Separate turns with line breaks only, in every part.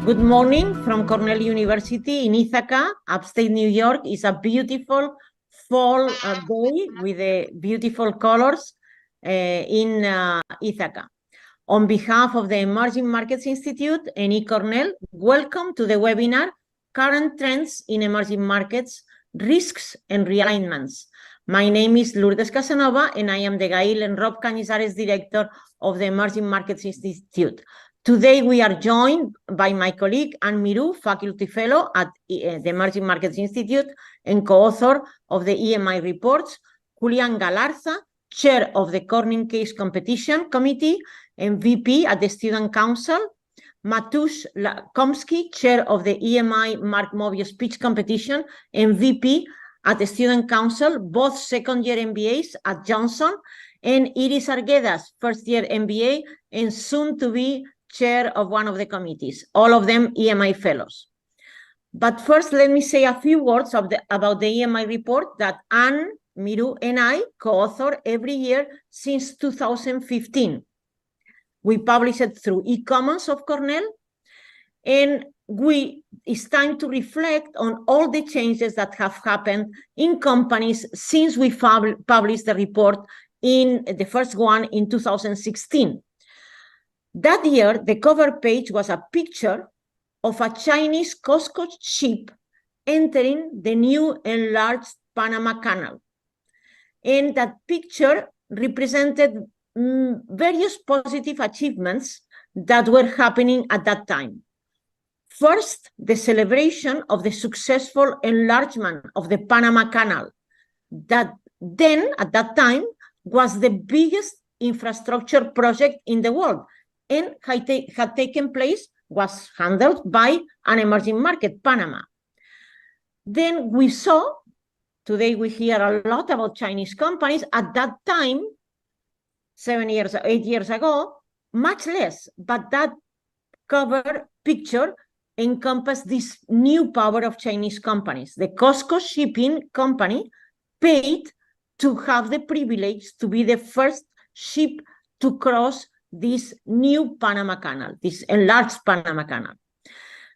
Good morning from Cornell University in Ithaca, upstate New York. It's a beautiful fall day with the beautiful colors in Ithaca. On behalf of the Emerging Markets Institute and eCornell, welcome to the webinar, Current Trends in Emerging Markets, Risks and Realignments. My name is Lourdes Casanova, and I am the Gail and Rob Cañizares Director of the Emerging Markets Institute. Today, we are joined by my colleague, Miroux, Faculty Fellow at the Emerging Markets Institute and co-author of the EMI reports, Julian Galarza, Chair of the Corning Case Competition Committee and VP at the Student Council, Matusz Komski, Chair of the EMI Mark Mobius Speech Competition and VP at the Student Council, both second-year MBAs at Johnson, and Iris Arguedas, first-year MBA and soon-to-be chair of one of the committees, all of them EMI fellows. But first, let me say a few words about the EMI report that Anne, Miroux, and I co-author every year since 2015. We publish it through e-commons of Cornell, and it's time to reflect on all the changes that have happened in companies since we published the report in the first one in 2016. That year, the cover page was a picture of a Chinese Costco ship entering the new enlarged Panama Canal. And that picture represented various positive achievements that were happening at that time. First, the celebration of the successful enlargement of the Panama Canal, that then, at that time, was the biggest infrastructure project in the world, and had taken place, was handled by an emerging market, Panama. Then we saw, today we hear a lot about Chinese companies. At that time, 8 years ago, much less, but that cover picture encompassed this new power of Chinese companies. The Costco Shipping Company paid to have the privilege to be the first ship to cross this new Panama Canal, this enlarged Panama Canal.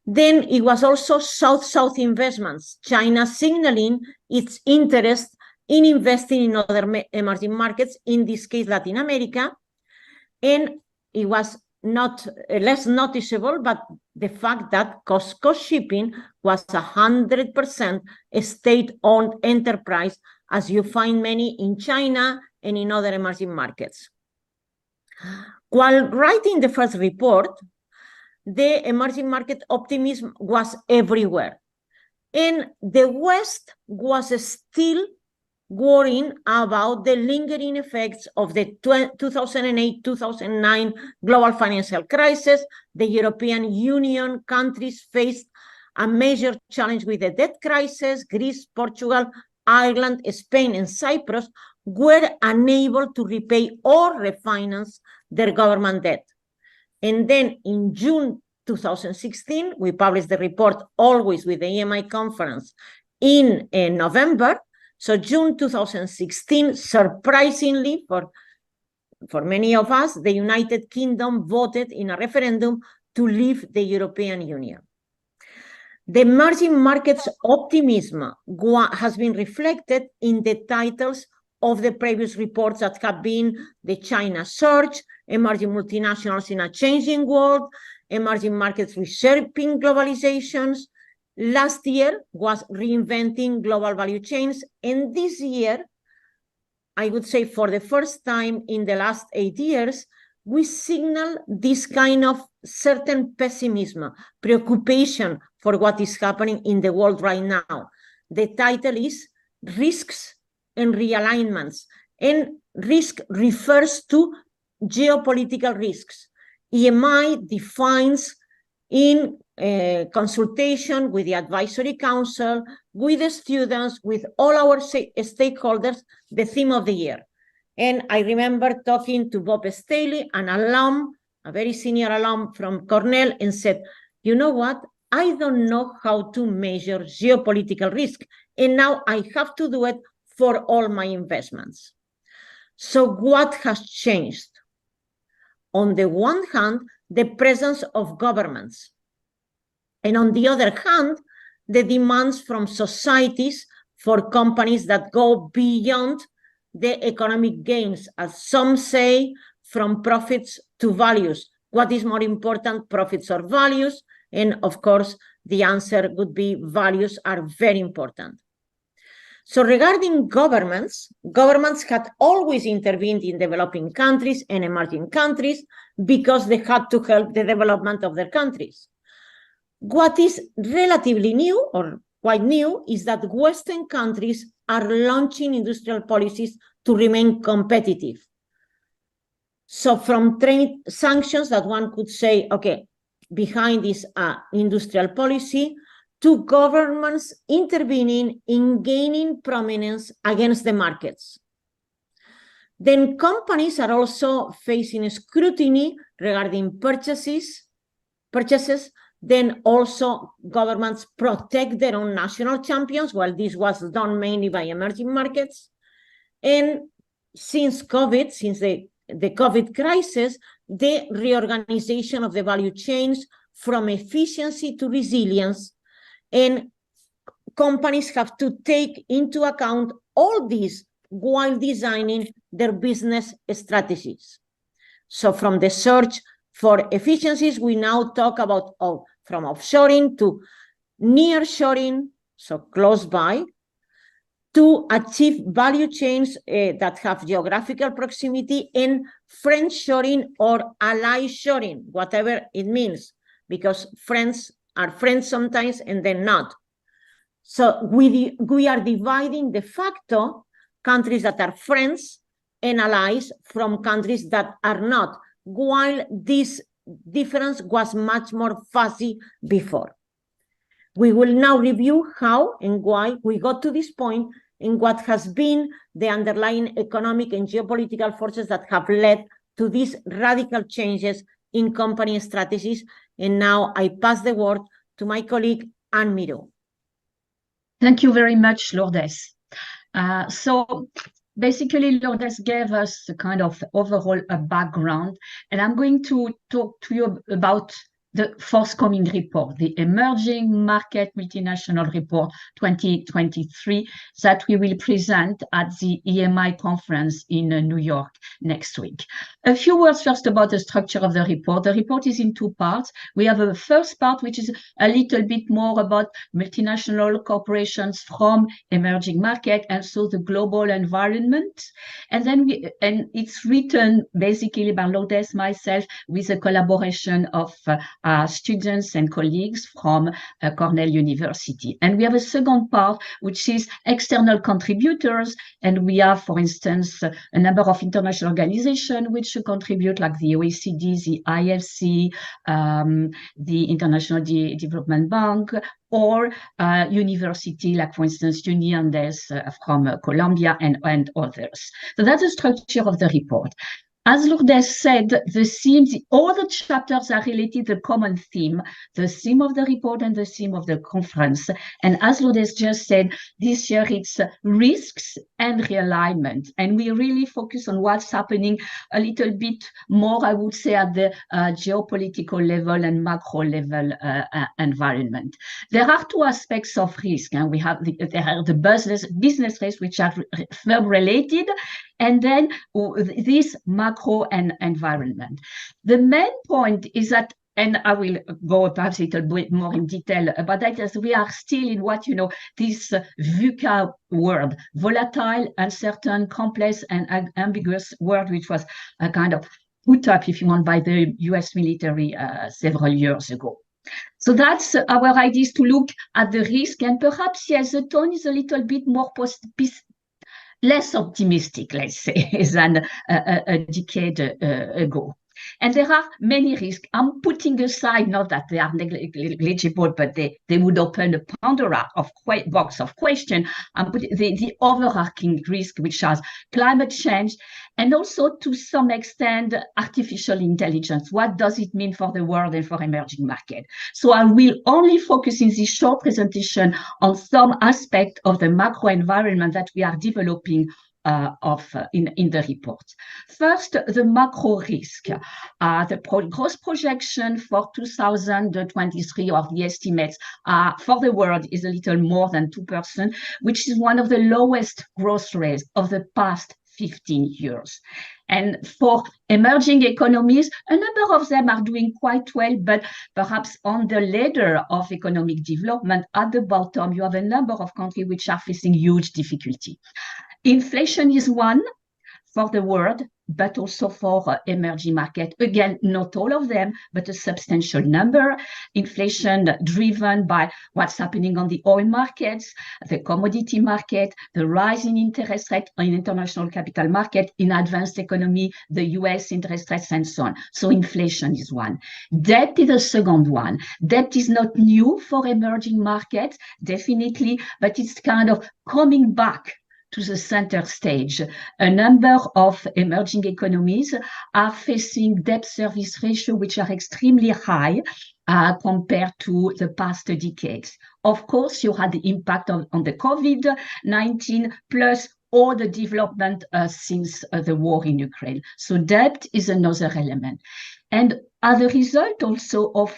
Then it was also South-South investments, China signaling its interest in investing in other emerging markets, in this case, Latin America. And it was not less noticeable, but the fact that Costco Shipping was 100% a state-owned enterprise, as you find many in China and in other emerging markets. While writing the first report, the emerging market optimism was everywhere. And the West was still worrying about the lingering effects of the 2008-2009 global financial crisis. The European Union countries faced a major challenge with the debt crisis. Greece, Portugal, Ireland, Spain, and Cyprus were unable to repay or refinance their government debt. And then in June 2016, we published the report, always with the EMI conference, in November. So June 2016, surprisingly for many of us, the United Kingdom voted in a referendum to leave the European Union. The emerging markets optimism has been reflected in the titles of the previous reports that have been the China Surge, Emerging Multinationals in a Changing World, Emerging Markets Reshaping Globalizations. Last year was Reinventing Global Value Chains. And this year, I would say for the first time in the last 8 years, we signal this kind of certain pessimism, preoccupation for what is happening in the world right now. The title is Risks and Realignments. And risk refers to geopolitical risks. EMI defines in consultation with the advisory council, with the students, with all our stakeholders, the theme of the year. And I remember talking to Bob Staley, an alum, a very senior alum from Cornell, and said, you know what? I don't know how to measure geopolitical risk. And now I have to do it for all my investments. So what has changed? On the one hand, the presence of governments. And on the other hand, the demands from societies for companies that go beyond the economic gains, as some say, from profits to values. What is more important, profits or values? And of course, the answer would be values are very important. So regarding governments, governments had always intervened in developing countries and emerging countries because they had to help the development of their countries. What is relatively new or quite new is that Western countries are launching industrial policies to remain competitive. So from trade sanctions that one could say, okay, behind this industrial policy, to governments intervening in gaining prominence against the markets. Then companies are also facing scrutiny regarding purchases. Then also governments protect their own national champions, while this was done mainly by emerging markets. And since COVID, since the COVID crisis, the reorganization of the value chains from efficiency to resilience, and companies have to take into account all these while designing their business strategies. So from the search for efficiencies, we now talk about from offshoring to nearshoring, so close by, to achieve value chains that have geographical proximity, and friendshoring or ally shoring, whatever it means, because friends are friends sometimes and then not. So we are dividing de facto countries that are friends and allies from countries that are not, while this difference was much more fuzzy before. We will now review how and why we got to this point and what has been the underlying economic and geopolitical forces that have led to these radical changes in company strategies. And now I pass the word to my colleague, Anne Miroux.
Thank you very much, Lourdes. So basically, Lourdes gave us a kind of overall background, and I'm going to talk to you about the forthcoming report, the Emerging Market Multinational Report 2023, that we will present at the EMI conference in New York next week. A few words first about the structure of the report. The report is in two parts. We have a first part, which is a little bit more about multinational corporations from emerging market and so the global environment. And then it's written basically by Lourdes, myself, with a collaboration of students and colleagues from Cornell University. And we have a second part, which is external contributors. And we have, for instance, a number of international organizations which contribute, like the OECD, the IFC, the International Development Bank, or university, like, for instance, Uniandes from Colombia and others. So that's the structure of the report. As Lourdes said, the themes, all the chapters are related to the common theme, the theme of the report and the theme of the conference. And as Lourdes just said, this year it's risks and realignment. And we really focus on what's happening a little bit more, I would say, at the geopolitical level and macro level environment. There are two aspects of risk, and we have there are the business risks, which are firm related, and then this macro and environment. The main point is that, and I will go perhaps a little bit more in detail about that, as we are still in what, this VUCA word, volatile, uncertain, complex, and ambiguous word, which was a kind of put up, if you want, by the US military several years ago. So that's our idea, is to look at the risk, and perhaps, yes, the tone is a little bit more less optimistic, let's say, than a decade ago. And there are many risks. I'm putting aside, not that they are negligible, but they would open a Pandora box of question. I'm putting the overarching risk, which has climate change, and also to some extent artificial intelligence. What does it mean for the world and for emerging market? So I will only focus in this short presentation on some aspect of the macro environment that we are developing in the report. First, the macro risk. The growth projection for 2023, or the estimates for the world, is a little more than 2%, which is one of the lowest growth rates of the past 15 years. And for emerging economies, a number of them are doing quite well, but perhaps on the ladder of economic development, at the bottom, you have a number of countries which are facing huge difficulty. Inflation is one for the world, but also for emerging market. Again, not all of them, but a substantial number. Inflation driven by what's happening on the oil markets, the commodity market, the rise in interest rate in international capital market, in advanced economy, the US interest rates, and so on. So inflation is one. Debt is the second one. Debt is not new for emerging markets, definitely, but it's kind of coming back to the center stage. A number of emerging economies are facing debt service ratio which are extremely high compared to the past decades. Of course, you had the impact on the COVID-19 plus all the development since the war in Ukraine. So debt is another element. And as a result also of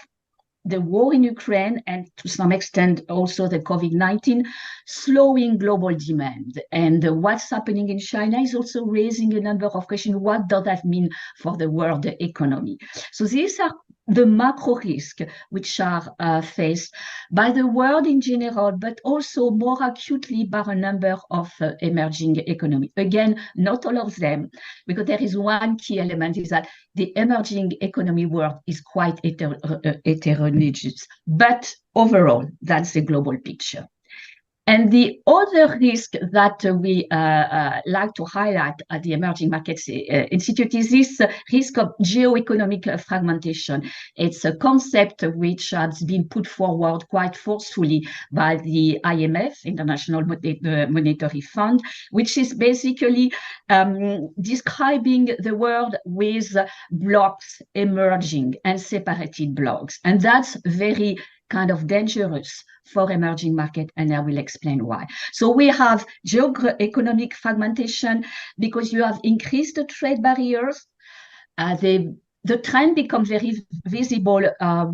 the war in Ukraine, and to some extent also the COVID-19, slowing global demand. And what's happening in China is also raising a number of questions. What does that mean for the world economy? So these are the macro risks which are faced by the world in general, but also more acutely by a number of emerging economies. Again, not all of them, because there is one key element, is that the emerging economy world is quite heterogeneous. But overall, that's the global picture. And the other risk that we like to highlight at the Emerging Markets Institute is this risk of geoeconomic fragmentation. It's a concept which has been put forward quite forcefully by the IMF, International Monetary Fund, which is basically describing the world with blocks emerging and separated blocks. And that's very kind of dangerous for emerging market, and I will explain why. So we have economic fragmentation because you have increased trade barriers. The trend becomes very visible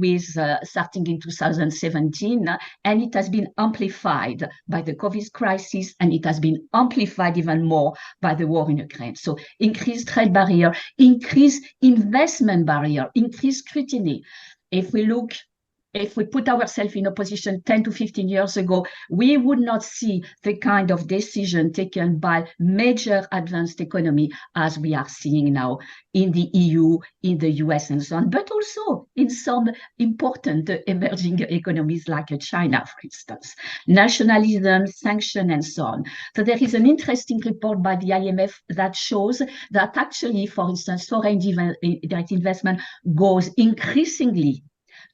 with starting in 2017, and it has been amplified by the COVID crisis, and it has been amplified even more by the war in Ukraine. So increased trade barrier, increased investment barrier, increased scrutiny. If we put ourselves in a position 10 to 15 years ago, we would not see the kind of decision taken by major advanced economy as we are seeing now in the EU, in the US, and so on, but also in some important emerging economies like China, for instance. Nationalism, sanction, and so on. So there is an interesting report by the IMF that shows that actually, for instance, foreign direct investment goes increasingly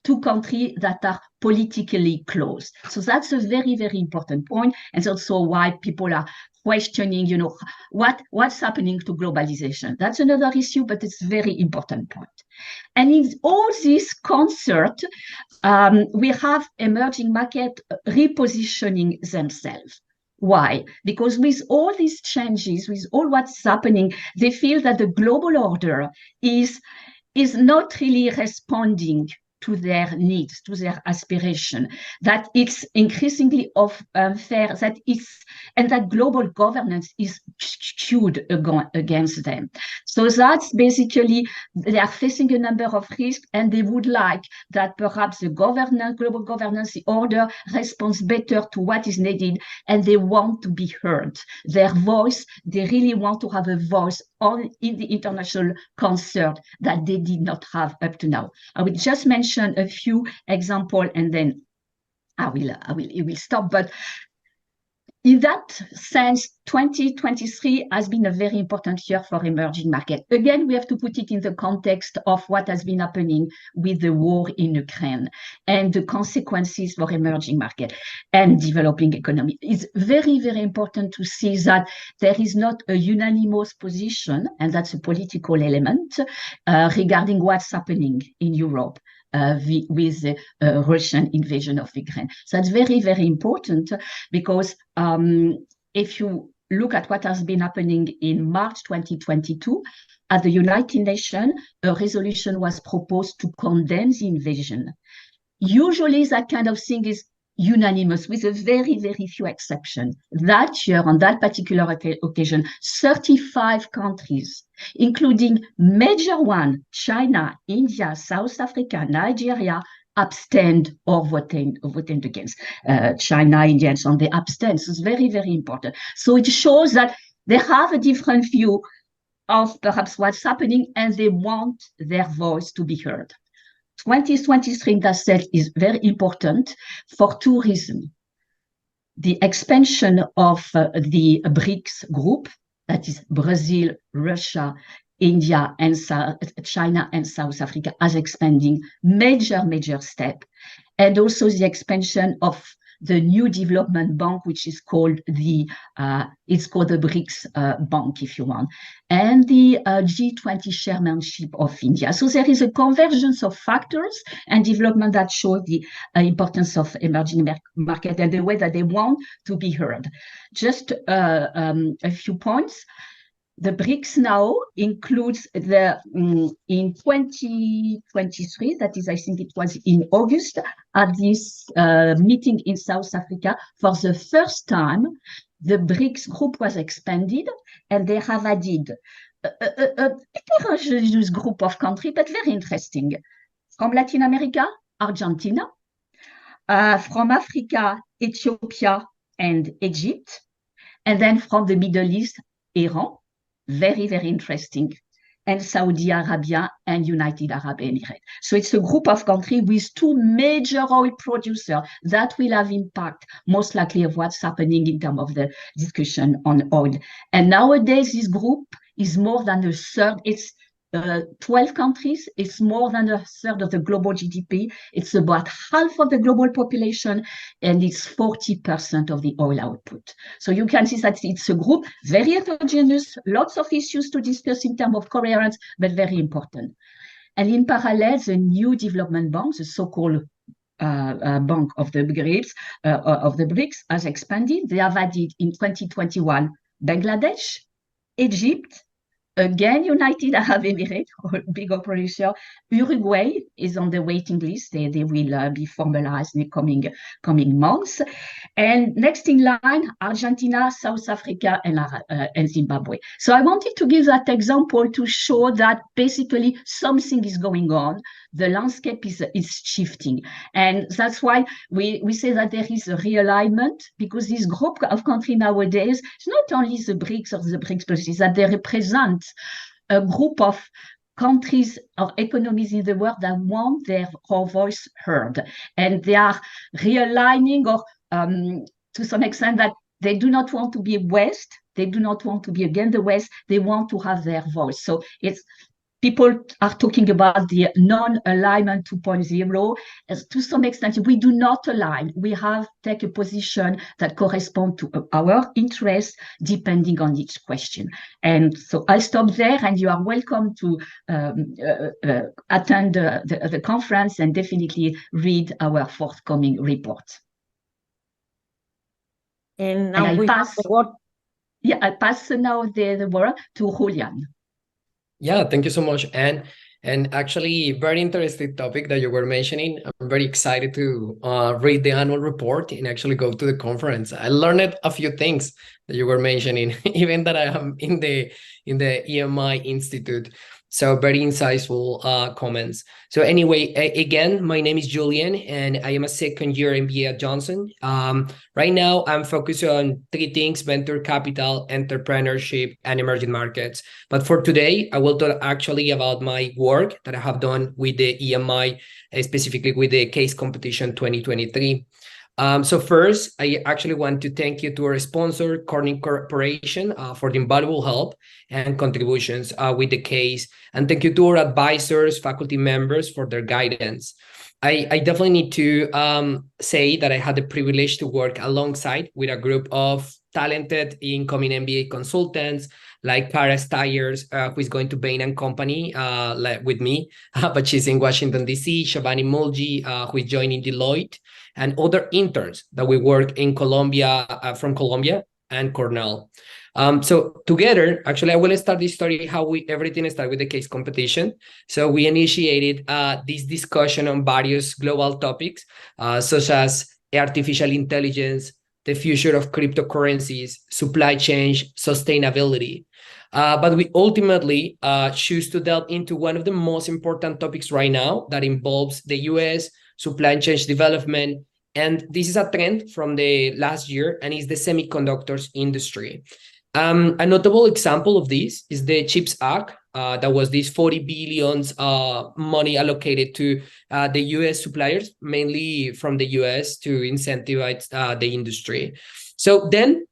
to countries that are politically closed. So that's a very, very important point. And it's also why people are questioning, what's happening to globalization. That's another issue, but it's a very important point. And in all this concert, we have emerging market repositioning themselves. Why? Because with all these changes, with all what's happening, they feel that the global order is not really responding to their needs, to their aspiration, that it's increasingly unfair, and that global governance is skewed against them. So that's basically, they are facing a number of risks, and they would like that perhaps the global governance, the order responds better to what is needed, and they want to be heard. Their voice, they really want to have a voice in the international concert that they did not have up to now. I will just mention a few examples, and then I will stop. But in that sense, 2023 has been a very important year for emerging markets. Again, we have to put it in the context of what has been happening with the war in Ukraine and the consequences for emerging markets and developing economy. It's very, very important to see that there is not a unanimous position, and that's a political element, regarding what's happening in Europe. With the Russian invasion of Ukraine. So that's very, very important, because if you look at what has been happening in March 2022, at the United Nations, a resolution was proposed to condemn the invasion. Usually that kind of thing is unanimous with a very, very few exceptions. That year, on that particular occasion, 35 countries, including major ones, China, India, South Africa, Nigeria, abstained or voted against. China, India, and so on, they abstained. So it's very, very important. So it shows that they have a different view of perhaps what's happening, and they want their voice to be heard. 2023, that said, is very important for two reasons. The expansion of the BRICS group, that is Brazil, Russia, India, and China and South Africa, as expanding major step, and also the expansion of the new development bank, which is called the BRICS bank, if you want, and the G20 chairmanship of India. So there is a convergence of factors and development that show the importance of emerging market and the way that they want to be heard. Just a few points. The BRICS now includes in 2023, that is, I think it was in August, at this meeting in South Africa, for the first time, the BRICS group was expanded, and they have added a heterogeneous group of countries, but very interesting. From Latin America, Argentina. From Africa, Ethiopia and Egypt. And then from the Middle East, Iran. Very, very interesting, and Saudi Arabia and United Arab Emirates. So it's a group of countries with two major oil producers that will have impact, most likely, of what's happening in terms of the discussion on oil. And nowadays, this group is more than a third. It's 12 countries. It's more than a third of the global GDP. It's about half of the global population, and it's 40% of the oil output. So you can see that it's a group, very heterogeneous, lots of issues to discuss in terms of coherence, but very important. And in parallel, the new development bank, the so-called Bank of the BRICS, has expanded. They have added in 2021 Bangladesh, Egypt, again, United Arab Emirates, big producer. Uruguay is on the waiting list. They will be formalized in the coming months. And next in line, Argentina, South Africa, and Zimbabwe. So I wanted to give that example to show that basically something is going on. The landscape is shifting. And that's why we say that there is a realignment, because this group of countries nowadays, it's not only the BRICS or the BRICS plus, it's that they represent a group of countries or economies in the world that want their voice heard. And they are realigning, or to some extent, that they do not want to be West. They do not want to be against the West. They want to have their voice. So it's people are talking about the non-alignment 2.0. To some extent, we do not align. We have take a position that corresponds to our interests, depending on each question. And so I'll stop there, and you are welcome to attend the conference and definitely read our forthcoming report.
And now we pass the word.
Yeah, I pass now the word to Julian.
Yeah, thank you so much, Anne. And actually, very interesting topic that you were mentioning. I'm very excited to read the annual report and actually go to the conference. I learned a few things that you were mentioning, even that I am in the EMI Institute. So very insightful comments. So anyway, again, my name is Julian, and I am a second-year MBA at Johnson. Right now, I'm focused on three things: venture capital, entrepreneurship, and emerging markets. But for today, I will talk actually about my work that I have done with the EMI, specifically with the case competition 2023. So first, I actually want to thank you to our sponsor, Cornell Corporation, for the invaluable help and contributions with the case. And thank you to our advisors, faculty members for their guidance. I definitely need to say that I had the privilege to work alongside with a group of talented incoming MBA consultants like Cara Stiers, who is going to Bain & Company with me, but she's in Washington, D.C., Shabani Mulji, who is joining Deloitte, and other interns that we work in Colombia, from Colombia and Cornell. So together, actually, I will start this story how everything started with the case competition. So we initiated this discussion on various global topics, such as artificial intelligence, the future of cryptocurrencies, supply chain, sustainability. But we ultimately choose to delve into one of the most important topics right now that involves the US supply chain development. And this is a trend from the last year, and is the semiconductors industry. A notable example of this is the CHIPS Act. That was this 40 billions money allocated to the US suppliers, mainly from the US, to incentivize the industry. So then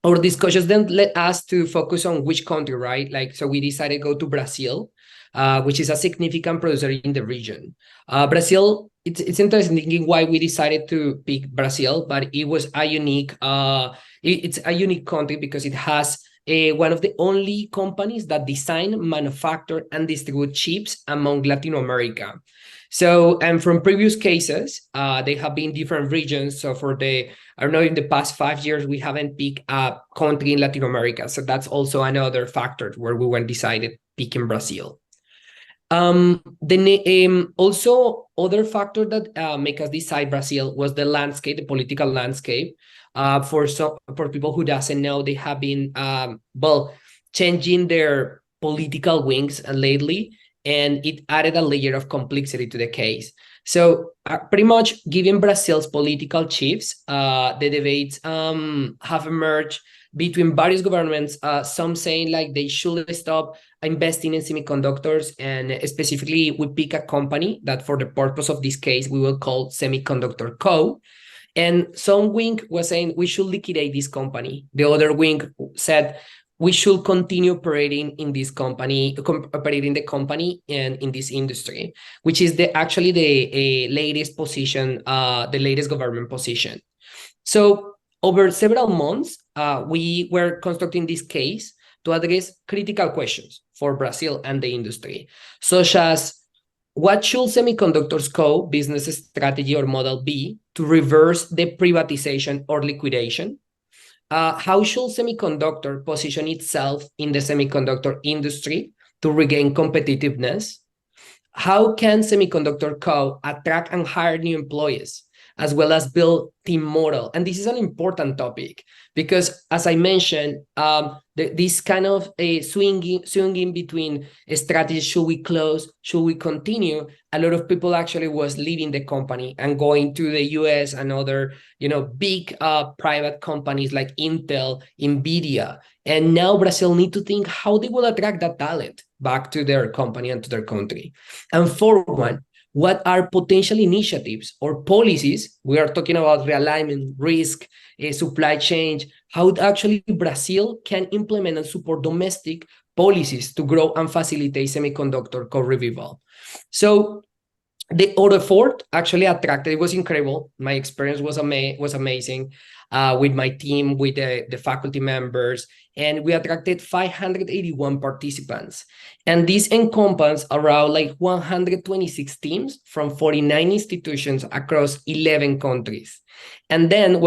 our discussions then led us to focus on which country, right? Like, so we decided to go to Brazil, which is a significant producer in the region. Brazil, it's interesting thinking why we decided to pick Brazil, but it was a unique, it's a unique country because it has one of the only companies that design, manufacture, and distribute chips among Latin America. So, and from previous cases, they have been different regions. So for the, I don't know, in the past 5 years, we haven't picked a country in Latin America. So that's also another factor where we went decided picking Brazil. Also other factor that make us decide Brazil was the landscape, the political landscape. For people who doesn't know, they have been changing their political wings lately, and it added a layer of complexity to the case. So pretty much given Brazil's political chiefs, the debates have emerged between various governments, some saying like they should stop investing in semiconductors, and specifically we pick a company that for the purpose of this case we will call Semiconductor Co. And some wing was saying we should liquidate this company. The other wing said we should continue operating in this company, operating the company and in this industry, which is actually the latest position, the latest government position. So over several months, we were constructing this case to address critical questions for Brazil and the industry, such as what should Semiconductors Co. business strategy or model be to reverse the privatization or liquidation? How should semiconductor position itself in the semiconductor industry to regain competitiveness? How can Semiconductor Co. attract and hire new employees, as well as build team model? And this is an important topic because, as I mentioned, this kind of swinging between strategies, should we close, should we continue? A lot of people actually was leaving the company and going to the US and other, big private companies like Intel, Nvidia. And now Brazil need to think how they will attract that talent back to their company and to their country. And for one, what are potential initiatives or policies? We are talking about realignment, risk, supply chain, how actually Brazil can implement and support domestic policies to grow and facilitate semiconductor co-revival. So the other effort actually attracted, it was incredible. My experience was amazing with my team, with the faculty members, and we attracted 581 participants. And this encompassed around like 126 teams from 49 institutions across 11 countries. And then,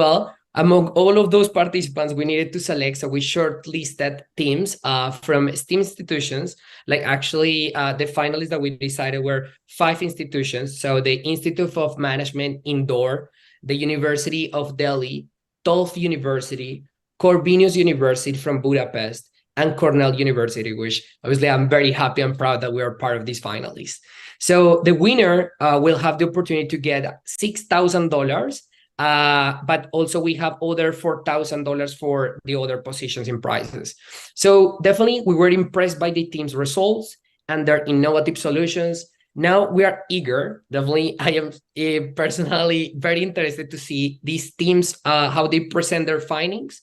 among all of those participants, we needed to select, so we shortlisted teams from STEAM institutions. Like actually, the finalists that we decided were 5 institutions. So the Institute of Management Indoor, the University of Delhi, Tulf University, Corvinus University from Budapest, and Cornell University, which obviously I'm very happy and proud that we are part of these finalists. So the winner will have the opportunity to get $6,000. But also we have other $4,000 for the other positions in prizes. So definitely we were impressed by the team's results and their innovative solutions. Now we are eager, definitely I am personally very interested to see these teams, how they present their findings,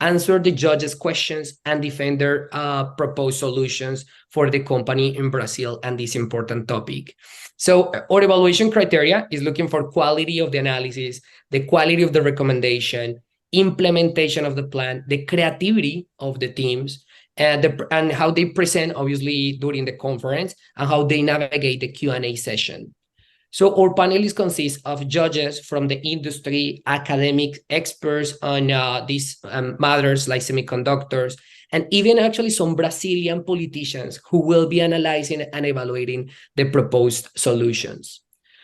answer the judges' questions, and defend their proposed solutions for the company in Brazil and this important topic. So our evaluation criteria is looking for quality of the analysis, the quality of the recommendation, implementation of the plan, the creativity of the teams, and how they present, obviously, during the conference, and how they navigate the Q&A session. So our panelists consist of judges from the industry, academic experts on these matters like semiconductors, and even actually some Brazilian politicians who will be analyzing and evaluating the proposed solutions.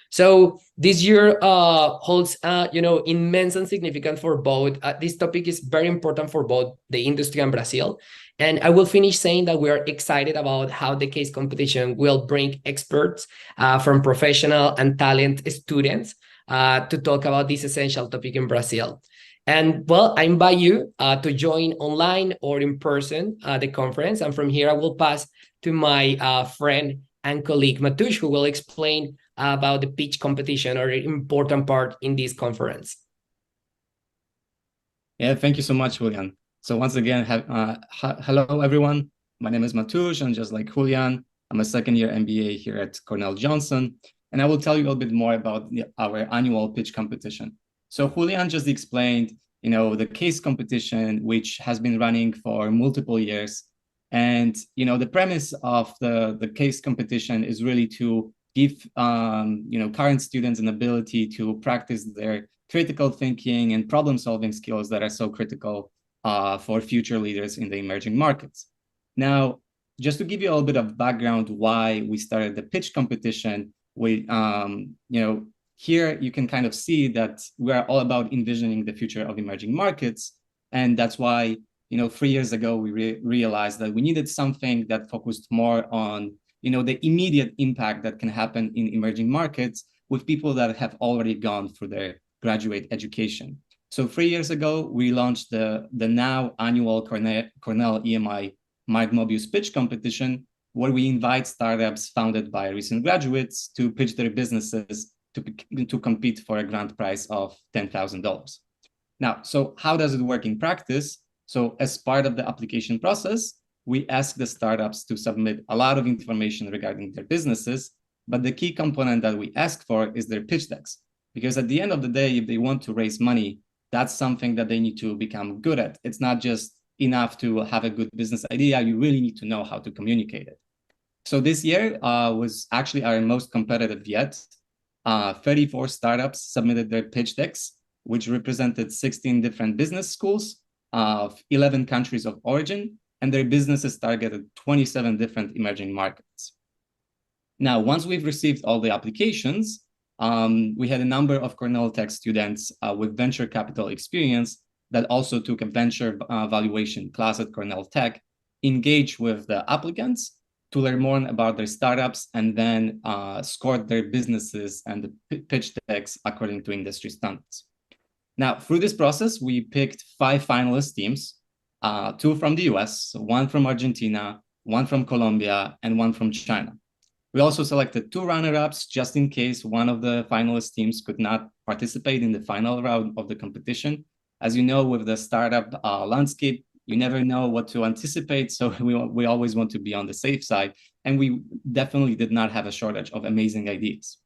So this year holds, immense and significant for both. This topic is very important for both the industry and Brazil. And I will finish saying that we are excited about how the case competition will bring experts from professional and talent students to talk about this essential topic in Brazil. And well, I invite you to join online or in person the conference. And from here, I will pass to my friend and colleague Matush, who will explain about the pitch competition, or an important part in this conference.
Yeah, thank you so much, Julian. So once again, hello, everyone. My name is Matush, and just like Julian, I'm a second-year MBA here at Cornell Johnson, and I will tell you a little bit more about our annual pitch competition. So Julian just explained, the case competition, which has been running for multiple years. And, the premise of the case competition is really to give, current students an ability to practice their critical thinking and problem-solving skills that are so critical for future leaders in the emerging markets. Now, just to give you a little bit of background why we started the pitch competition, here you can kind of see that we are all about envisioning the future of emerging markets. And that's why, 3 years ago, we realized that we needed something that focused more on, the immediate impact that can happen in emerging markets with people that have already gone through their graduate education. So 3 years ago, we launched the now annual Cornell EMI Mike Mobius pitch competition, where we invite startups founded by recent graduates to pitch their businesses to compete for a grand prize of $10,000. Now, so how does it work in practice? So as part of the application process, we ask the startups to submit a lot of information regarding their businesses, but the key component that we ask for is their pitch decks. Because at the end of the day, if they want to raise money, that's something that they need to become good at. It's not just enough to have a good business idea, you really need to know how to communicate it. So this year was actually our most competitive yet. 34 startups submitted their pitch decks, which represented 16 different business schools of 11 countries of origin, and their businesses targeted 27 different emerging markets. Now, once we've received all the applications, we had a number of Cornell Tech students with venture capital experience that also took a venture valuation class at Cornell Tech, engage with the applicants to learn more about their startups, and then scored their businesses and the pitch decks according to industry standards. Now, through this process, we picked 5 finalist teams, 2 from the US, 1 from Argentina, 1 from Colombia, and 1 from China. We also selected 2 runner-ups just in case one of the finalist teams could not participate in the final round of the competition. As you know, with the startup landscape, you never know what to anticipate, so we always want to be on the safe side, and we definitely did not have a shortage of amazing ideas.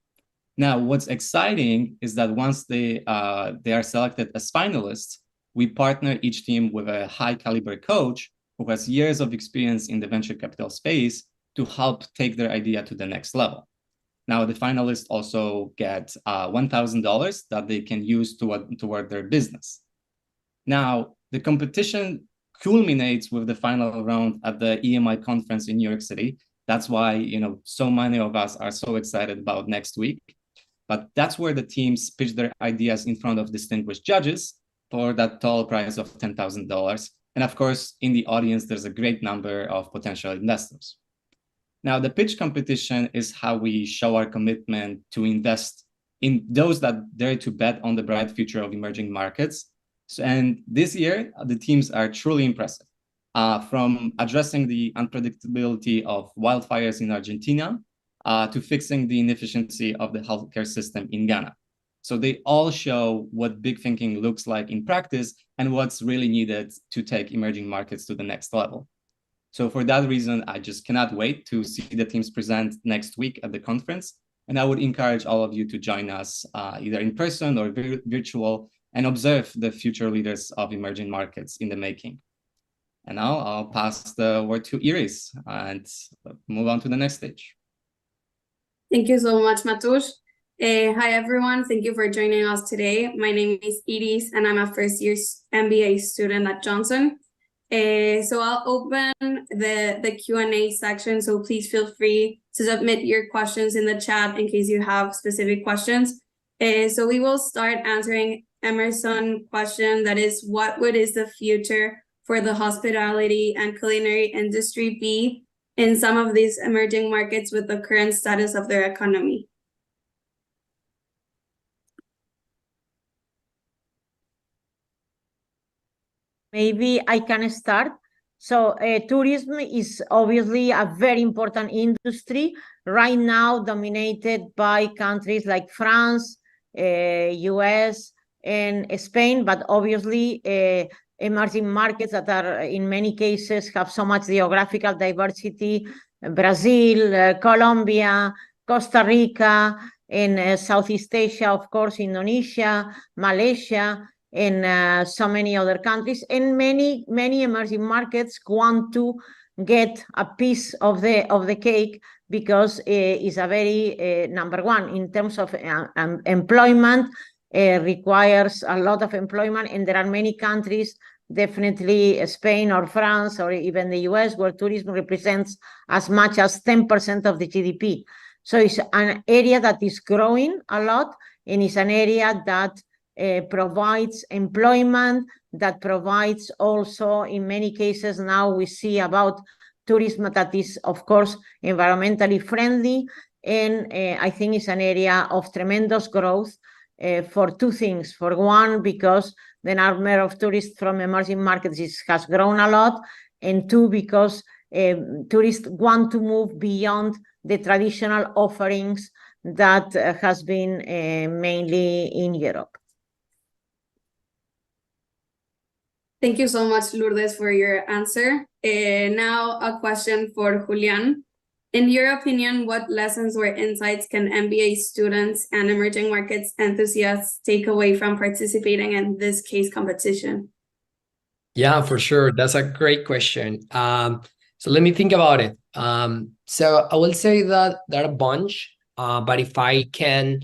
Now, what's exciting is that once they are selected as finalists, we partner each team with a high-caliber coach who has years of experience in the venture capital space to help take their idea to the next level. Now, the finalists also get $1,000 that they can use toward their business. Now, the competition culminates with the final round at the EMI conference in New York City. That's why, so many of us are so excited about next week. But that's where the teams pitch their ideas in front of distinguished judges for that tall prize of $10,000. And of course, in the audience, there's a great number of potential investors. Now, the pitch competition is how we show our commitment to invest in those that dare to bet on the bright future of emerging markets. And this year, the teams are truly impressive. From addressing the unpredictability of wildfires in Argentina to fixing the inefficiency of the healthcare system in Ghana. So they all show what big thinking looks like in practice and what's really needed to take emerging markets to the next level. So for that reason, I just cannot wait to see the teams present next week at the conference. And I would encourage all of you to join us either in person or virtual and observe the future leaders of emerging markets in the making. And now I'll pass the word to Iris and move on to the next stage.
Thank you so much, Matush. Hi, everyone. Thank you for joining us today. My name is Iris, and I'm a first-year MBA student at Johnson. So I'll open the Q&A section, so please feel free to submit your questions in the chat in case you have specific questions. So we will start answering Emerson's question, that is, what is the future for the hospitality and culinary industry be in some of these emerging markets with the current status of their economy?
Maybe I can start. So tourism is obviously a very important industry right now, dominated by countries like France, US, and Spain, but obviously emerging markets that are in many cases have so much geographical diversity: Brazil, Colombia, Costa Rica, and Southeast Asia, of course, Indonesia, Malaysia, and so many other countries, and many emerging markets want to get a piece of the cake because it's a very number one in terms of employment. Requires a lot of employment, and there are many countries, definitely Spain or France or even the US, where tourism represents as much as 10% of the GDP. So it's an area that is growing a lot, and it's an area that provides employment, that provides also, in many cases now we see about tourism that is, of course, environmentally friendly. And I think it's an area of tremendous growth for two things. For one, because the number of tourists from emerging markets has grown a lot, and two, because tourists want to move beyond the traditional offerings that has been mainly in Europe.
Thank you so much, Lourdes, for your answer. Now a question for Julian. In your opinion, what lessons or insights can MBA students and emerging markets enthusiasts take away from participating in this case competition?
Yeah, for sure. That's a great question. So let me think about it. So I will say that there are a bunch, but if I can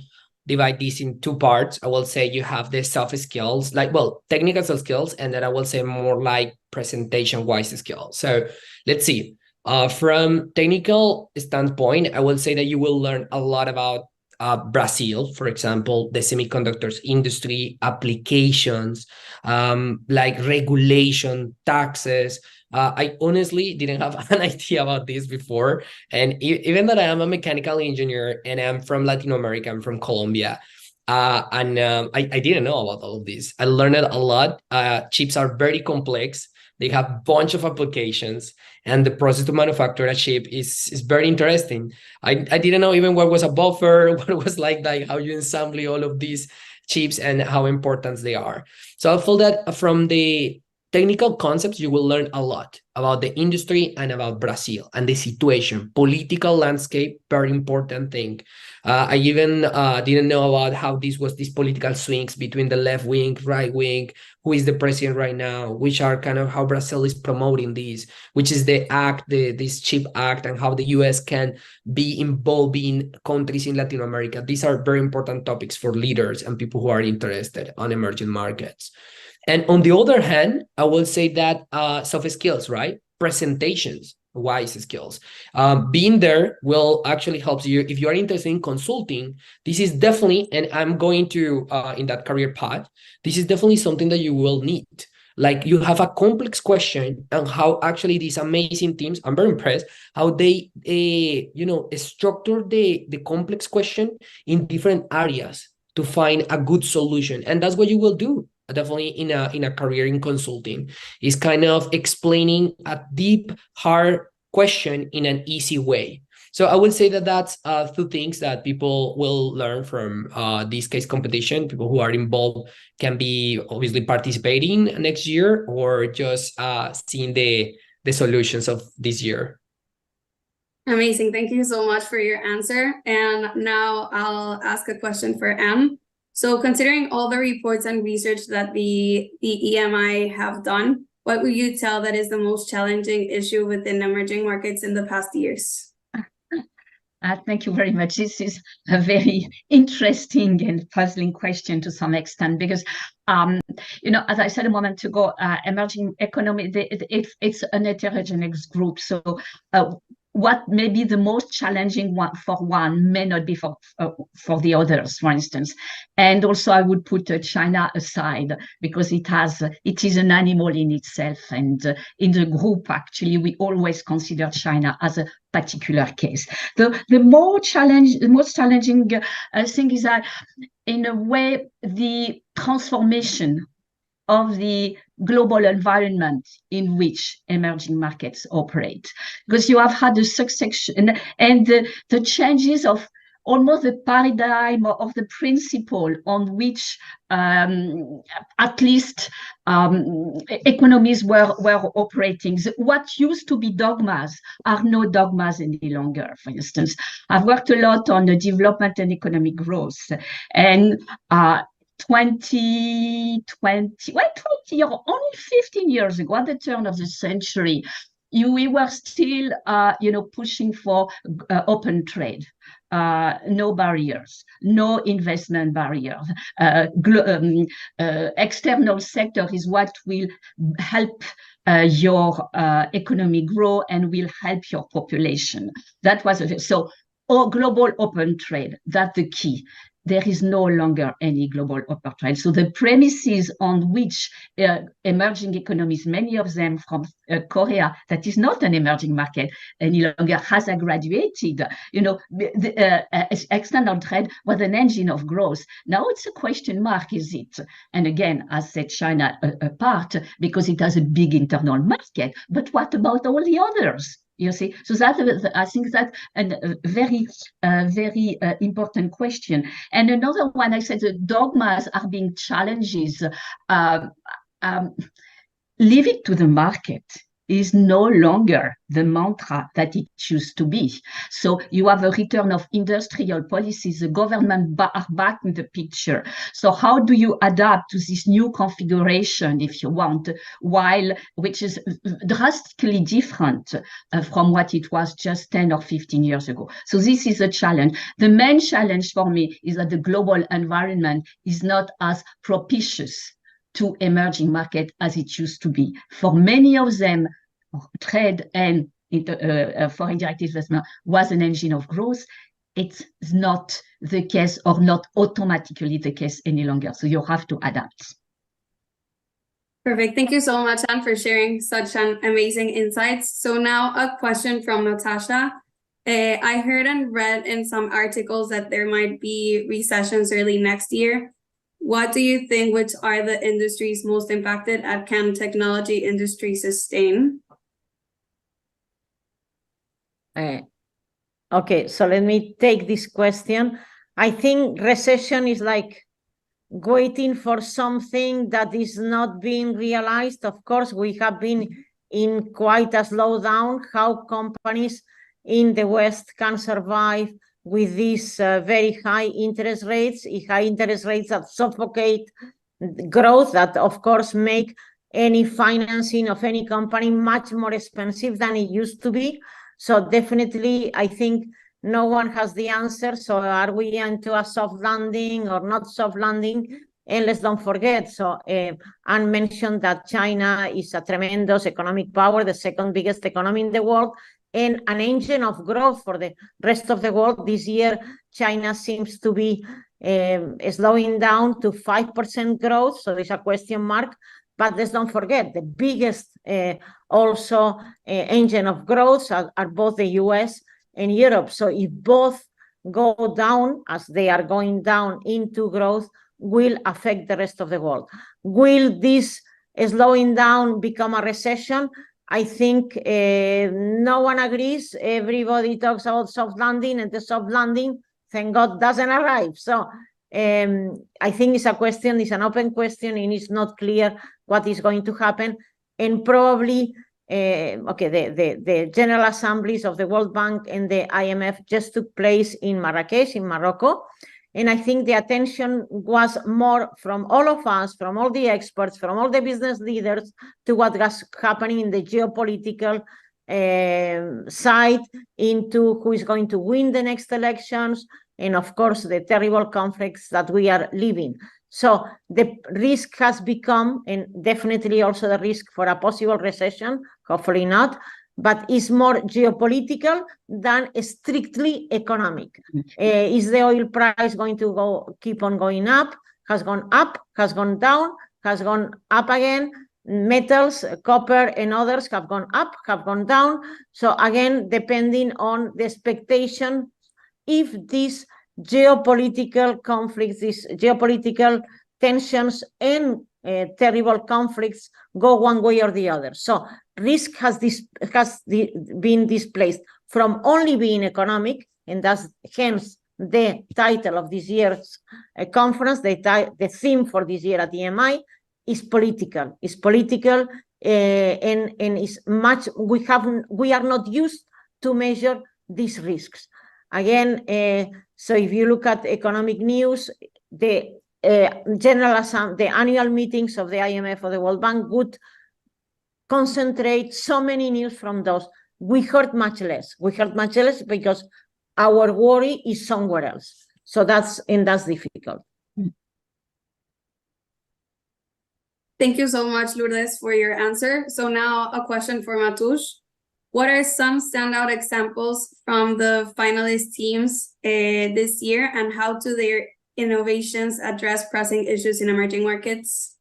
divide this in two parts, I will say you have the soft skills, like, well, technical skills, and then I will say more like presentation-wise skills. So let's see. From technical standpoint, I will say that you will learn a lot about Brazil, for example, the semiconductors industry, applications, like regulation, taxes. I honestly didn't have an idea about this before. And even that I am a mechanical engineer and I'm from Latin America, I'm from Colombia. I didn't know about all of this. I learned a lot. Chips are very complex. They have a bunch of applications, and the process to manufacture a chip is very interesting. I didn't know even what was a buffer, what it was like how you assemble all of these chips and how important they are. So I feel that from the technical concepts, you will learn a lot about the industry and about Brazil and the situation, political landscape, very important thing. I even didn't know about how these political swings between the left wing, right wing, who is the president right now, which are kind of how Brazil is promoting these, which is the act, this CHIP Act, and how the US can be involved in countries in Latin America. These are very important topics for leaders and people who are interested on emerging markets. And on the other hand, I will say that soft skills, right? Presentations, wise skills. Being there will actually help you. If you are interested in consulting, this is definitely, and I'm going to, in that career path, this is definitely something that you will need. Like you have a complex question and how actually these amazing teams, I'm very impressed, how they, structure the complex question in different areas to find a good solution. And that's what you will do. Definitely in a career in consulting, is kind of explaining a deep, hard question in an easy way. So I would say that that's two things that people will learn from this case competition. People who are involved can be obviously participating next year or just seeing the solutions of this year.
Amazing. Thank you so much for your answer. And now I'll ask a question for Em. So considering all the reports and research that the EMI have done, what would you tell that is the most challenging issue within emerging markets in the past years?
Thank you very much. This is a very interesting and puzzling question to some extent because, as I said a moment ago, emerging economy, it's an heterogeneous group. So what may be the most challenging one for one may not be for the others, for instance. And also I would put China aside because it is an animal in itself. And in the group, actually, we always consider China as a particular case. The most challenging thing is that, in a way, the transformation of the global environment in which emerging markets operate, because you have had a succession and the changes of almost the paradigm of the principle on which at least economies were operating. What used to be dogmas are no dogmas any longer. For instance, I've worked a lot on the development and economic growth, and 20 or only 15 years ago, at the turn of the century, we were still, pushing for open trade, no barriers, no investment barriers. External sector is what will help your economy grow and will help your population. That was so. Global open trade, that's the key. There is no longer any global open trade. So the premises on which emerging economies, many of them from Korea, that is not an emerging market any longer, has graduated. External trade was an engine of growth. Now it's a question mark, is it? And again, I said China apart because it has a big internal market. But what about all the others? You see, so I think that's a very important question. And another one, I said the dogmas are being challenges. Leave it to the market is no longer the mantra that it used to be. So you have a return of industrial policies. The government are back in the picture. So how do you adapt to this new configuration, if you want, which is drastically different from what it was just 10 or 15 years ago? So this is a challenge. The main challenge for me is that the global environment is not as propitious to emerging market as it used to be. For many of them, trade and foreign direct investment was an engine of growth. It's not the case, or not automatically the case any longer. So you have to adapt.
Perfect. Thank you so much, Anne, for sharing such an amazing insights. So now a question from Natasha. I heard and read in some articles that there might be recessions early next year. What do you think, which are the industries most impacted, and can technology industry sustain?
Okay, so let me take this question. I think recession is like waiting for something that is not being realized. Of course, we have been in quite a slowdown. How companies in the West can survive with these very high interest rates that suffocate growth, that of course make any financing of any company much more expensive than it used to be. So definitely, I think no one has the answer. So are we into a soft landing or not soft landing? And let's don't forget, so Anne mentioned that China is a tremendous economic power, the second biggest economy in the world, and an engine of growth for the rest of the world. This year, China seems to be slowing down to 5% growth, so there's a question mark. But let's don't forget, the biggest engine of growth are both the US and Europe. So if both go down, as they are going down into growth, will affect the rest of the world. Will this slowing down become a recession? I think no one agrees. Everybody talks about soft landing, and the soft landing, thank God, doesn't arrive. So I think it's an open question, and it's not clear what is going to happen. And probably, the General Assemblies of the World Bank and the IMF just took place in Marrakech, in Morocco. And I think the attention was more from all of us, from all the experts, from all the business leaders, to what was happening in the geopolitical side into who is going to win the next elections, and of course the terrible conflicts that we are living. So the risk has become, and definitely also the risk for a possible recession, hopefully not, but is more geopolitical than strictly economic. Is the oil price going to keep on going up? Has gone up, has gone down, has gone up again. Metals, copper and others have gone up, have gone down. So again, depending on the expectation, if these geopolitical conflicts, these geopolitical tensions and terrible conflicts go one way or the other. So risk has been displaced from only being economic, and that's hence the title of this year's conference, the theme for this year at EMI is political. It's political, and is much. We are not used to measure these risks. Again, so if you look at economic news, the the annual meetings of the IMF or the World Bank would concentrate so many news from those. We heard much less. We heard much less because our worry is somewhere else. So that's difficult.
Thank you so much, Lourdes, for your answer. So now a question for Mateusz. What are some standout examples from the finalist teams this year, and how do their innovations address pressing issues in emerging markets?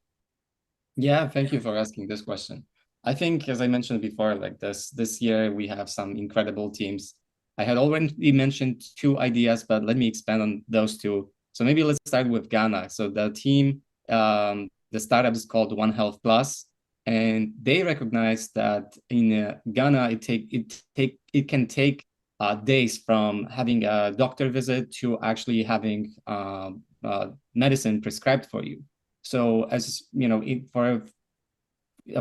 Yeah, thank you for asking this question. I think, as I mentioned before, like this year, we have some incredible teams. I had already mentioned 2 ideas, but let me expand on those 2. So maybe let's start with Ghana. So the team, the startup is called One Health Plus, and they recognize that in Ghana, it can take days from having a doctor visit to actually having medicine prescribed for you. So as you know,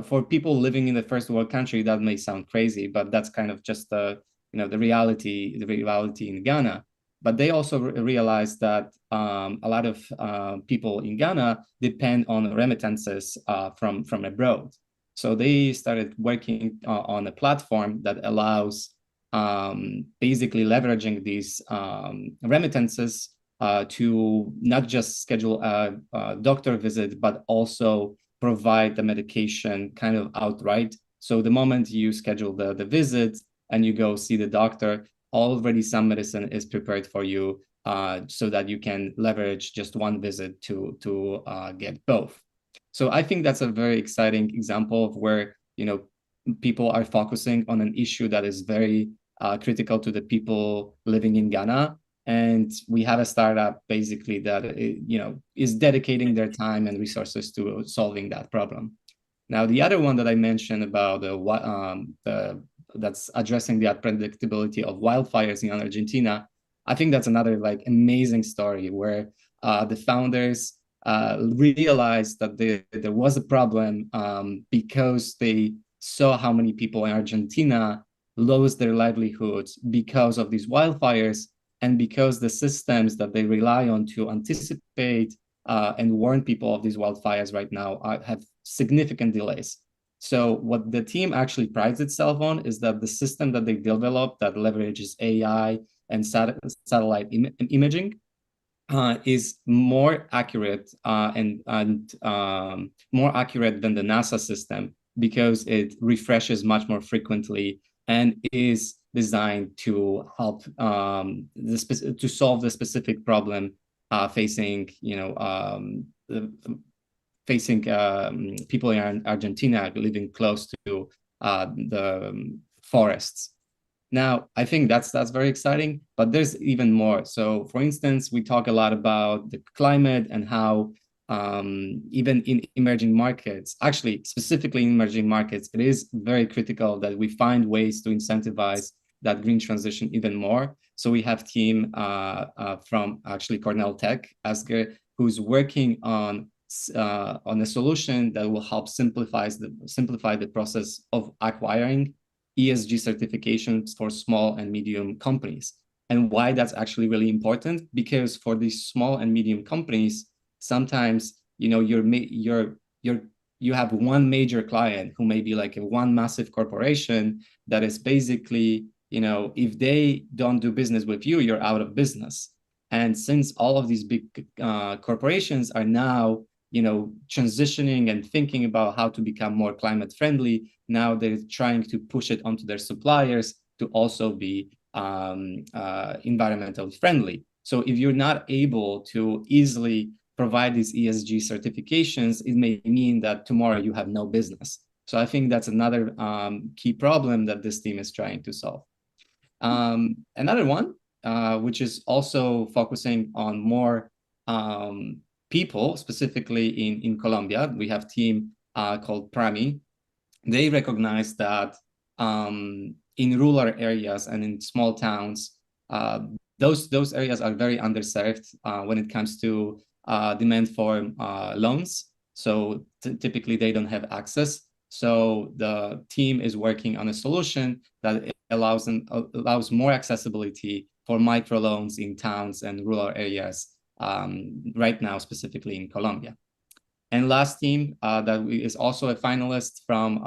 for people living in the first world country, that may sound crazy, but that's kind of just the reality in Ghana. But they also realize that a lot of people in Ghana depend on remittances from abroad. So they started working on a platform that allows basically leveraging these remittances to not just schedule a doctor visit, but also provide the medication kind of outright. So the moment you schedule the visit and you go see the doctor, already some medicine is prepared for you so that you can leverage just one visit to get both. So I think that's a very exciting example of where people are focusing on an issue that is very critical to the people living in Ghana. And we have a startup basically that is dedicating their time and resources to solving that problem. Now, the other one that I mentioned about that's addressing the unpredictability of wildfires in Argentina, I think that's another amazing story where the founders realized that there was a problem because they saw how many people in Argentina lost their livelihoods because of these wildfires, and because the systems that they rely on to anticipate and warn people of these wildfires right now have significant delays. So what the team actually prides itself on is that the system that they developed that leverages AI and satellite imaging is more accurate and more accurate than the NASA system, because it refreshes much more frequently and is designed to help to solve the specific problem facing people in Argentina living close to the forests. Now, I think that's very exciting, but there's even more. So, for instance, we talk a lot about the climate and how even in emerging markets, actually specifically in emerging markets, it is very critical that we find ways to incentivize that green transition even more. So we have team from actually Cornell Tech, Asger, who's working on a solution that will help simplify the process of acquiring ESG certifications for small and medium companies. And why that's actually really important, because for these small and medium companies, sometimes your you have one major client who may be like one massive corporation that is basically, if they don't do business with you, you're out of business. And since all of these big corporations are now, transitioning and thinking about how to become more climate friendly, now they're trying to push it onto their suppliers to also be environmentally friendly. So if you're not able to easily provide these ESG certifications, it may mean that tomorrow you have no business. So I think that's another key problem that this team is trying to solve. Another one, which is also focusing on more people, specifically in Colombia, we have a team called PRAMI. They recognize that in rural areas and in small towns, those areas are very underserved when it comes to demand for loans. So typically they don't have access. So the team is working on a solution that allows more accessibility for microloans in towns and rural areas right now, specifically in Colombia. And last team that is also a finalist from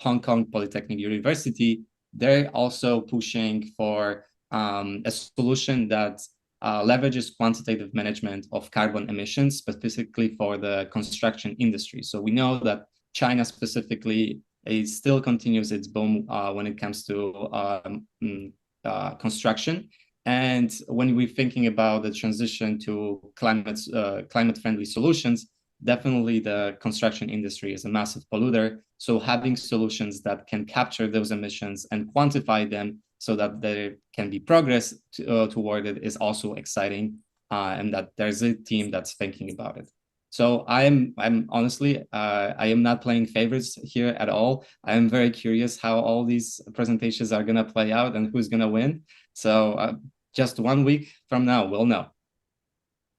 Hong Kong Polytechnic University, they're also pushing for a solution that leverages quantitative management of carbon emissions, specifically for the construction industry. So we know that China specifically still continues its boom when it comes to construction. And when we're thinking about the transition to climate-friendly solutions, definitely the construction industry is a massive polluter. So having solutions that can capture those emissions and quantify them so that there can be progress toward it is also exciting, and that there's a team that's thinking about it. So I'm honestly, I am not playing favorites here at all. I am very curious how all these presentations are gonna play out and who's gonna win. So just 1 week from now, we'll know.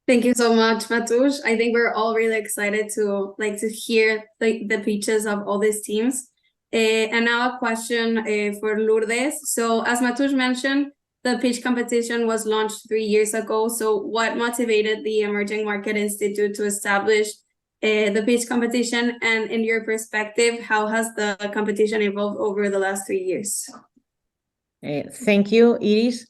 Thank you so much, Mateusz. I think we're all really excited to hear the pitches of all these teams. And now a question for Lourdes. So as Mateusz mentioned, the pitch competition was launched 3 years ago. So what motivated the Emerging Market Institute to establish the pitch competition? And in your perspective, how has the competition evolved over the last 3 years?
Thank you, Iris.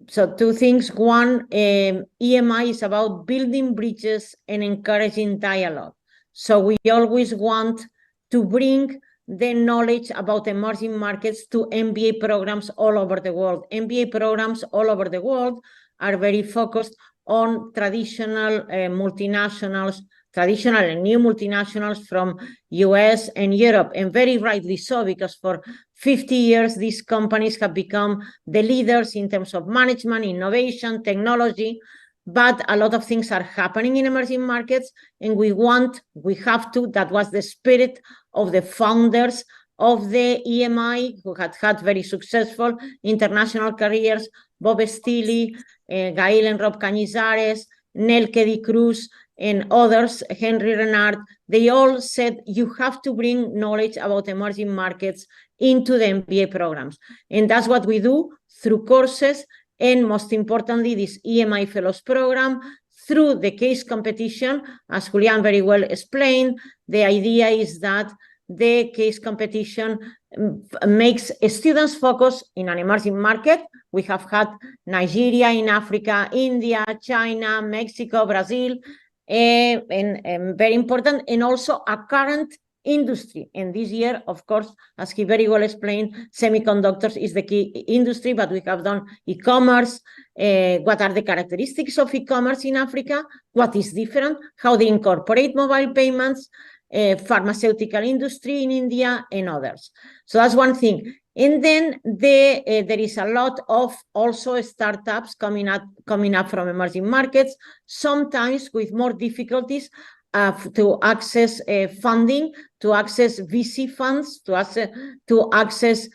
So 2 things. One, EMI is about building bridges and encouraging dialogue. So we always want to bring the knowledge about emerging markets to MBA programs all over the world. MBA programs all over the world are very focused on traditional multinationals, traditional and new multinationals from US and Europe, and very rightly so, because for 50 years, these companies have become the leaders in terms of management, innovation, technology, but a lot of things are happening in emerging markets, and we have to, that was the spirit of the founders of the EMI, who had very successful international careers, Bob Steele, Gail and Rob Cañizares, Nelke Di Cruz, and others, Henry Renard. They all said you have to bring knowledge about emerging markets into the MBA programs. And that's what we do through courses, and most importantly, this EMI Fellows Program, through the case competition. As Julian very well explained, the idea is that the case competition makes students focus in an emerging market. We have had Nigeria in Africa, India, China, Mexico, Brazil, and very important, and also a current industry. And this year, of course, as he very well explained, semiconductors is the key industry, but we have done e-commerce. What are the characteristics of e-commerce in Africa? What is different? How they incorporate mobile payments, pharmaceutical industry in India, and others. So that's one thing. And then there is a lot of also startups coming up from emerging markets, sometimes with more difficulties to access funding, to access VC funds, to access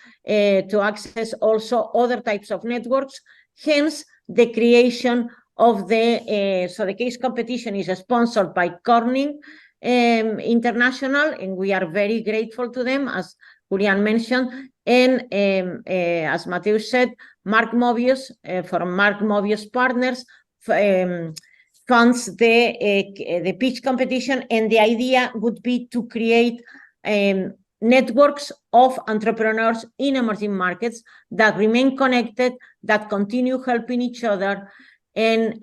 also other types of networks. Hence, the creation of the case competition is sponsored by Cornell International, and we are very grateful to them, as Julian mentioned. And as Mateusz said, Mark Mobius from Mark Mobius Partners funds the pitch competition, and the idea would be to create networks of entrepreneurs in emerging markets that remain connected, that continue helping each other. And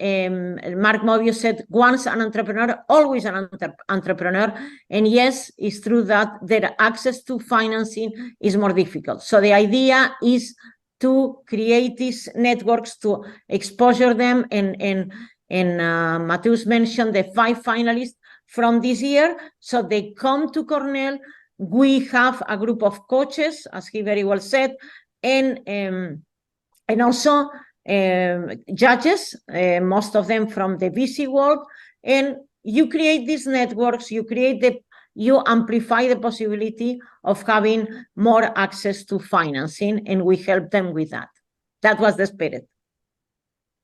Mark Mobius said, once an entrepreneur, always an entrepreneur. And yes, it's true that their access to financing is more difficult. So the idea is to create these networks, to exposure them. And Mateus mentioned the 5 finalists from this year. So they come to Cornell. We have a group of coaches, as he very well said, and also judges, most of them from the VC world. And you create these networks, you amplify the possibility of having more access to financing, and we help them with that. That was the spirit.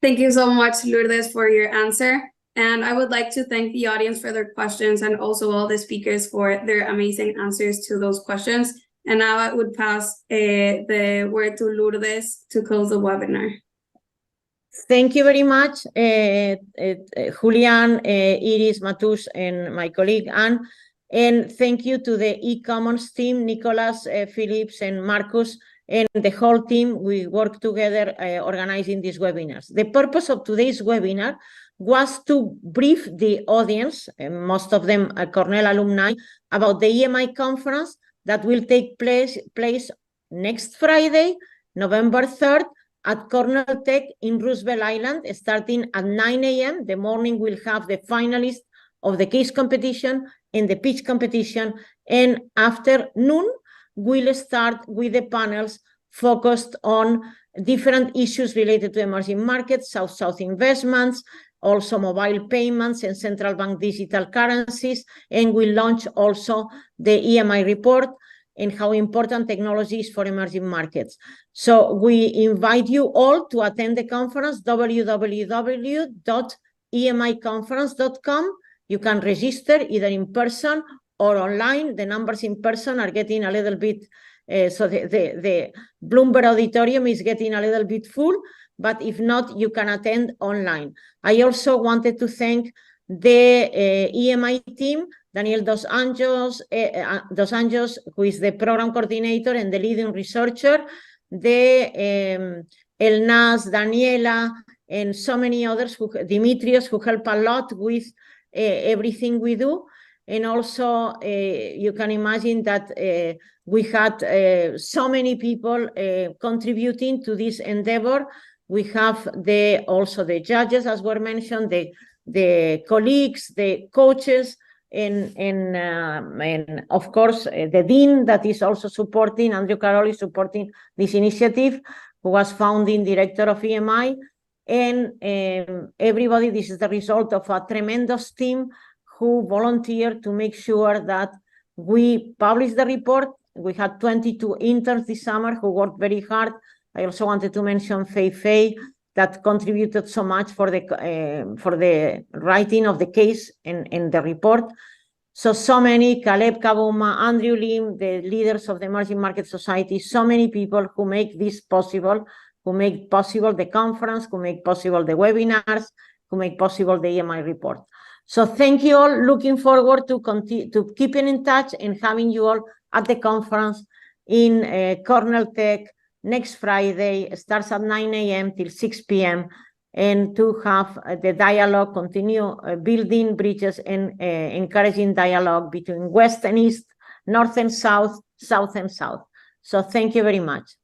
Thank you so much, Lourdes, for your answer. And I would like to thank the audience for their questions, and also all the speakers for their amazing answers to those questions. And now I would pass the word to Lourdes to close the webinar.
Thank you very much, Julian, Iris, Mateus, and my colleague Anne. And thank you to the e-commons team, Nicolas, Phillips, and Marcus, and the whole team. We work together organizing these webinars. The purpose of today's webinar was to brief the audience, most of them are Cornell alumni, about the EMI conference that will take place next Friday, November 3rd, at Cornell Tech in Roosevelt Island, starting at 9 a.m. The morning we'll have the finalists of the case competition and the pitch competition, and after noon, we'll start with the panels focused on different issues related to emerging markets, South-South investments, also mobile payments and central bank digital currencies, and we'll launch also the EMI report and how important technology is for emerging markets. So we invite you all to attend the conference, www.emiconference.com. You can register either in person or online. The numbers in person are getting a little bit, so the Bloomberg auditorium is getting a little bit full, but if not, you can attend online. I also wanted to thank the EMI team, Daniel Dos Anjos, who is the program coordinator and the leading researcher, the Elnaz, Daniela, and so many others, Dimitrios, who help a lot with everything we do. And also, you can imagine that we had so many people contributing to this endeavor. We have also the judges, as were mentioned, the colleagues, the coaches, and of course, the dean that is also supporting, Andrew Carroll is supporting this initiative, who was founding director of EMI. And everybody, this is the result of a tremendous team who volunteered to make sure that we publish the report. We had 22 interns this summer who worked very hard. I also wanted to mention Fei, that contributed so much for the writing of the case and the report. So many, Caleb Kabuma, Andrew Lim, the leaders of the Emerging Market Society, so many people who make this possible, who make possible the conference, who make possible the webinars, who make possible the EMI report. So thank you all. Looking forward to keeping in touch and having you all at the conference in Cornell Tech next Friday. It starts at 9 a.m. till 6 p.m. and to have the dialogue, continue building bridges and encouraging dialogue between West and East, North and South, South and South. So thank you very much.